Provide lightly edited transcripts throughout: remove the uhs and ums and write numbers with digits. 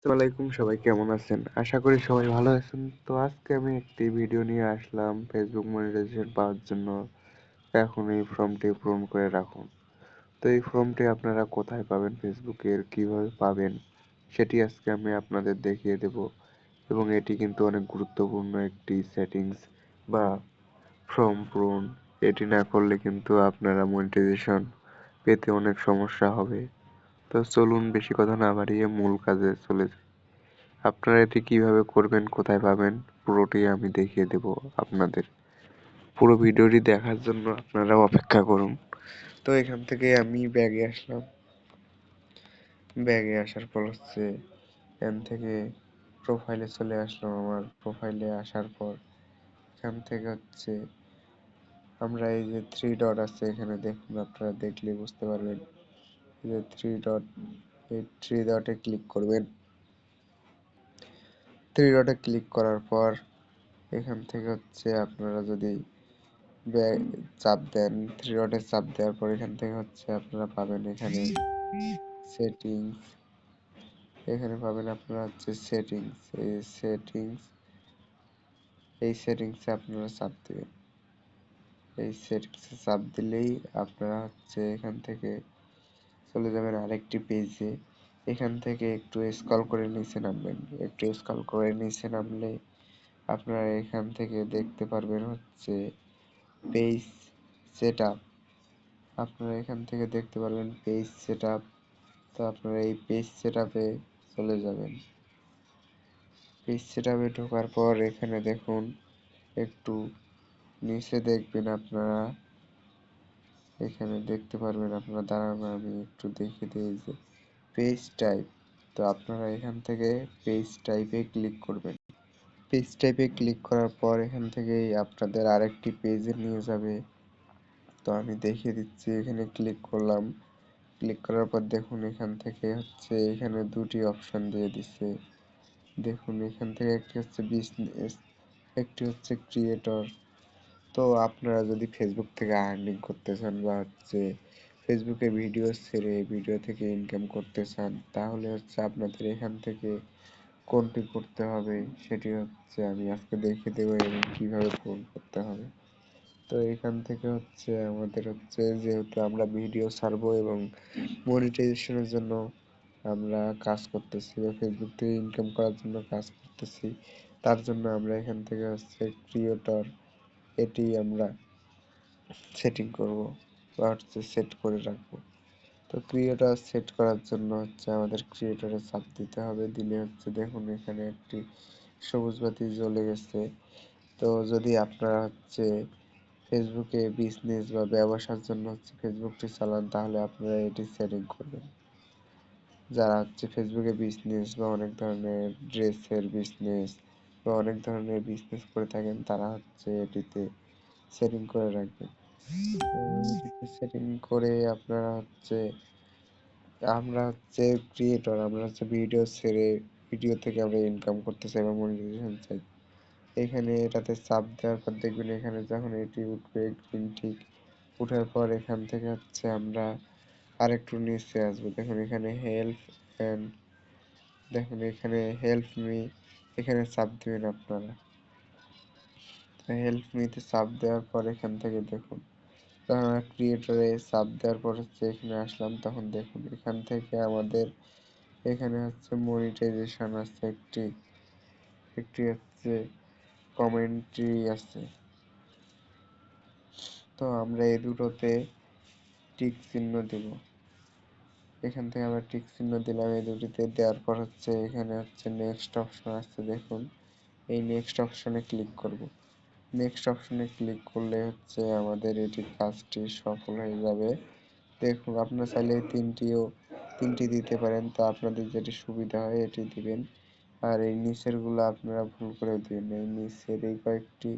আসসালামাইকুম, সবাই কেমন আছেন? আশা করি সবাই ভালো আছেন। তো আজকে আমি একটি ভিডিও নিয়ে আসলাম ফেসবুক মনিটাইজেশন পাওয়ার জন্য। এখন এই ফর্মটি পূরণ করে রাখুন। তো এই ফর্মটি আপনারা কোথায় পাবেন, ফেসবুকের কিভাবে পাবেন সেটি আজকে আমি আপনাদের দেখিয়ে দেব। এবং এটি কিন্তু অনেক গুরুত্বপূর্ণ একটি সেটিংস বা ফর্ম পূরণ। এটি না করলে কিন্তু আপনারা মনিটাইজেশন পেতে অনেক সমস্যা হবে। তো চলুন বেশি কথা না বাড়িয়ে মূল কাজে চলে যাই। আপনারা এটি কিভাবে করবেন, কোথায় পাবেন, পুরোটি আমি দেখিয়ে দেব আপনাদের। পুরো ভিডিওটি দেখার জন্য আপনারা অপেক্ষা করুন। তো এখান থেকে আমি ব্যাগে আসলাম। ব্যাগে আসার পর এখান থেকে প্রোফাইলে চলে আসলাম। আমার প্রোফাইলে আসার পর এখান থেকে আমরা এই যে থ্রি ডট আছে এখানে দেখুন, আপনারা দেখলে বুঝতে পারবেন। এই যে থ্রি ডট, এই থ্রি ডটে ক্লিক করবেন। থ্রি ডটে ক্লিক করার পর এখান থেকে আপনারা যদি চাপ দেন, থ্রি ডটে চাপ দেওয়ার পর এখান থেকে আপনারা পাবেন এখানে সেটিংস। এখানে পাবেন আপনারা সেটিংস। এই সেটিংসে আপনারা চাপ দিবেন। এই সেটিংসে চাপ দিলেই আপনারা এখান থেকে চলে যাবেন আরেকটি পেজে। এখান থেকে একটু স্ক্রল করে নিচে নামবেন। একটু স্ক্রল করে নিচে নামলে আপনারা এখান থেকে দেখতে পারবেন পেজ সেটআপ। আপনারা এখান থেকে দেখতে পারবেন পেজ সেটআপ। তো আপনারা এই পেজ সেটআপে চলে যাবেন। পেজ সেটআপে ঢোকার পর এখানে দেখুন, একটু নিচে দেখবেন আপনারা, এখানে দেখতে পারবেন আপনারা। দাঁড়ান আমি একটু দেখিয়ে দিই যে পেজ টাইপ। তো আপনারা এখান থেকে পেজ টাইপে ক্লিক করবেন। পেজ টাইপে ক্লিক করার পর এখান থেকে আপনাদের আরেকটি পেজে নিয়ে যাবে। তো আমি দেখিয়ে দিচ্ছি। এখানে ক্লিক করলাম। ক্লিক করার পর দেখুন এখান থেকে এখানে দুটি অপশন দিয়ে দিচ্ছে। দেখুন এখান থেকে একটি বিজনেস, একটি ক্রিয়েটর। তো আপনারা যদি ফেসবুক থেকে আর্নিং করতে চান বা ফেসবুকে ভিডিও ছেড়ে ভিডিও থেকে ইনকাম করতে চান, তাহলে আপনাদের এখান থেকে কোনটি করতে হবে সেটি আমি আজকে দেখিয়ে দেবো এবং কিভাবে পূরণ করতে হবে। তো এখান থেকে আমাদের যেহেতু আমরা ভিডিও ছাড়বো এবং মনিটাইজেশনের জন্য আমরা কাজ করতেছি বা ফেসবুক থেকে ইনকাম করার জন্য কাজ করতেছি, তার জন্য আমরা এখান থেকে ক্রিয়েটর, এটি আমরা সেটিং করব বা সেট করে রাখবো। তো ক্রিয়েটর সেট করার জন্য আমাদের ক্রিয়েটরে চাপ দিতে হবে। দিলে দেখুন এখানে একটি সবুজ বাতি জ্বলে গেছে। তো যদি আপনারা ফেসবুকে বিজনেস বা ব্যবসার জন্য ফেসবুকটি চালান, তাহলে আপনারা এটি সেটিং করবেন। যারা ফেসবুকে বিজনেস বা অনেক ধরনের ড্রেসের বিজনেস বা অনেক ধরনের বিজনেস করে থাকেন, তারা এটিতে সেটিং করে রাখবেন। এটিতে সেটিং করে আপনারা আমরা ক্রিয়েটর, আমরা ভিডিও ছেড়ে ভিডিও থেকে আমরা ইনকাম করতে চাই বা মনিটাইজেশন চাই। এখানে এটাতে চাপ দেওয়ার পর দেখবেন এখানে যখন এটি উঠবে গ্রিন টিক, উঠার পর এখান থেকে আমরা আরেকটু নিচে আসবো। দেখুন এখানে হেল্প এন্ড, দেখুন এখানে হেল্প মি, এখানে চাপ দিবেন আপনারা। হেল্প মিতে চাপ দেওয়ার পর এখান থেকে দেখুন, তখন আমরা ক্রিয়েটরে চাপ দেওয়ার পর এখানে আসলাম। তখন দেখুন এখান থেকে আমাদের এখানে মনিটাইজেশন আছে, একটি একটি কমেন্ট্রি আছে। তো আমরা এই দুটোতে টিক চিহ্ন দিব। এখান থেকে আমরা টিক চিহ্ন দিলাম এই দুটিতে। দেওয়ার পর এখানে নেক্সট অপশন আসছে। দেখুন এই নেক্সট অপশনে ক্লিক করব। নেক্সট অপশনে ক্লিক করলে আমাদের এটি কাজটি সফল হয়ে যাবে। দেখুন আপনারা চাইলে তিনটি দিতে পারেন। তো আপনাদের যেটি সুবিধা হয় এটি দিবেন। আর এই নিচের গুলো আপনারা ভুল করেও দিবেন না। এই নিচের এই কয়েকটি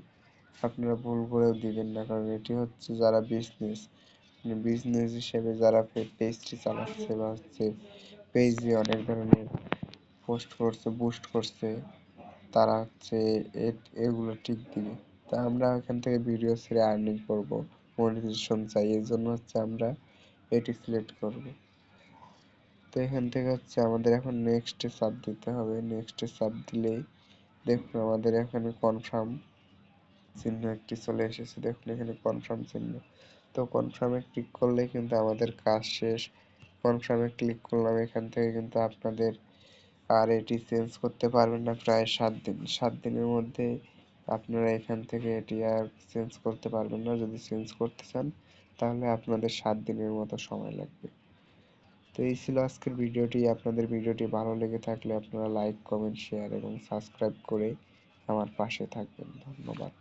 আপনারা ভুল করেও দিবেন না, কারণ এটি যারা বিজনেস হিসেবে যারা পেজটি চালাচ্ছে বা পেজে অনেক ধরনের পোস্ট করছে, বুস্ট করছে, তারা এগুলো ঠিক দিবে। তা আমরা এখান থেকে ভিডিও ছেড়ে আর্নিং করব, মনিটাইজেশন চাই, এর জন্য আমরা এটি সিলেক্ট করব। তো তো এখান থেকে হচ্ছে আমাদের এখন নেক্সটে চাপ দিতে হবে। নেক্সটে চাপ দিলেই দেখুন আমাদের এখানে কনফার্ম চিহ্ন একটি চলে এসেছে। দেখুন এখানে কনফার্ম চিহ্ন। তো কনফার্মে ক্লিক করলে কিন্তু আমাদের কাজ শেষ। কনফার্মে ক্লিক করলাম, এখান থেকে কিন্তু আপনাদের আর এটি চেঞ্জ করতে পারবেন না প্রায় 7 দিন। 7 দিনের মধ্যে আপনারা এখান থেকে এটি আর চেঞ্জ করতে পারবেন না। যদি চেঞ্জ করতে চান তাহলে আপনাদের 7 দিনের মতো সময় লাগবে। তো এই ছিল আজকের ভিডিওটি। আপনাদের ভিডিওটি ভালো লেগে থাকলে আপনারা লাইক, কমেন্ট, শেয়ার এবং সাবস্ক্রাইব করে আমার পাশে থাকবেন। ধন্যবাদ।